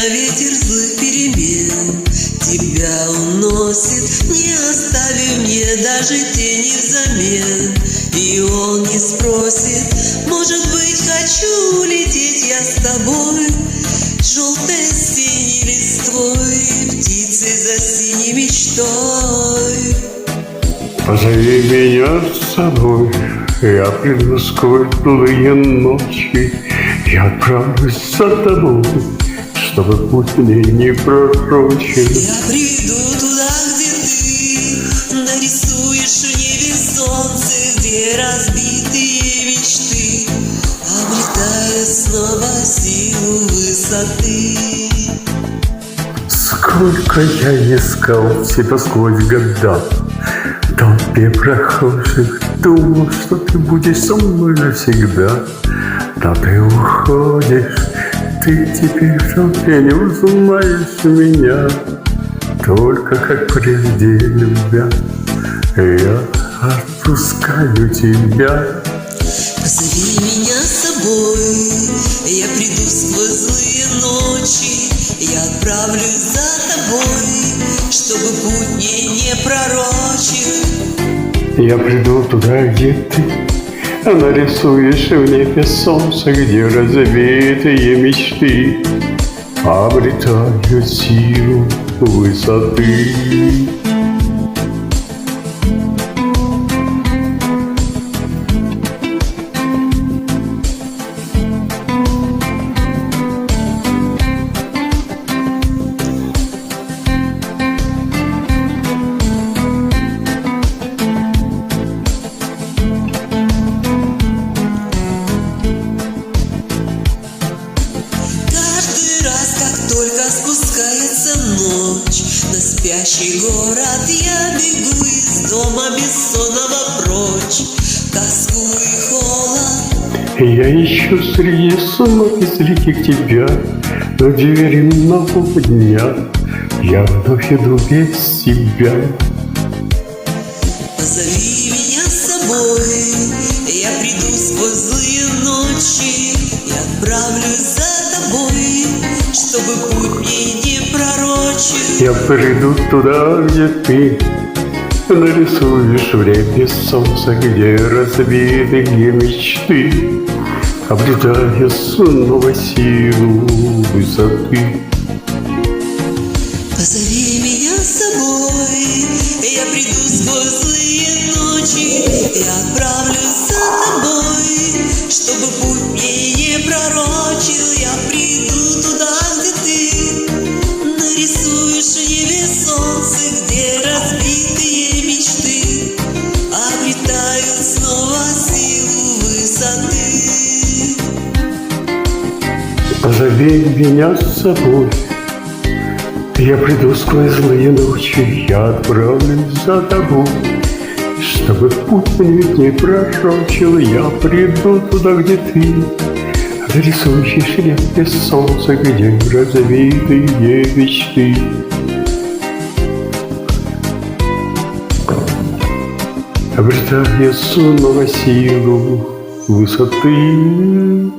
ветер злых перемен тебя уносит, не оставив мне даже тени взамен. И он не спросит, может быть, хочу лететь я с тобой, желтой синей листвой, птицей за синей мечтой. Позови меня с собой, я приду сквозь злые ночи, я отправлюсь за тобой, чтобы путь мне не пророчен. Я приду туда, где ты нарисуешь в небе солнце, где разбитые мечты обретают снова силу высоты. Сколько я искал тебя сквозь года, в толпе прохожих думал, что ты будешь со мной навсегда. Но ты уходишь, ты теперь в толпе не узнаешь меня, только как прежде любя, я отпускаю тебя. Позови меня с собой, я приду сквозь злые ночи, я отправлюсь за тобой, чтобы путь мне не пророчил. Я приду туда, где ты нарисуешь в небе солнце, где разбитые мечты обретают силу высоты. Как только спускается ночь на спящий город, я бегу из дома бессонного прочь, тоску и холод. Я ищу среди сумок безликих тебя, но двери нового дня я вновь иду без себя. Позови меня с собой, я приду сквозь злые ночи, я отправлюсь за тобой, чтобы путь мне не пророчил. Я приду туда, где ты нарисуешь в небе солнце, где разбитые мечты обретая снова силу высоты. Позови меня с собой, я приду сквозь злые ночи, я отправлюсь за тобой, чтобы путь мне не пророчил. Я приду туда, где ты нарисуешь в небе солнце, где разбитые мечты обретают снова силу высоты. Позови меня с собой, я приду сквозь злые ночи, я отправлюсь за тобой, чтобы путь мне не пророчил. Я приду туда, где ты нарисуешь в небе солнце, где разбитые мечты обретая снова силу высоты.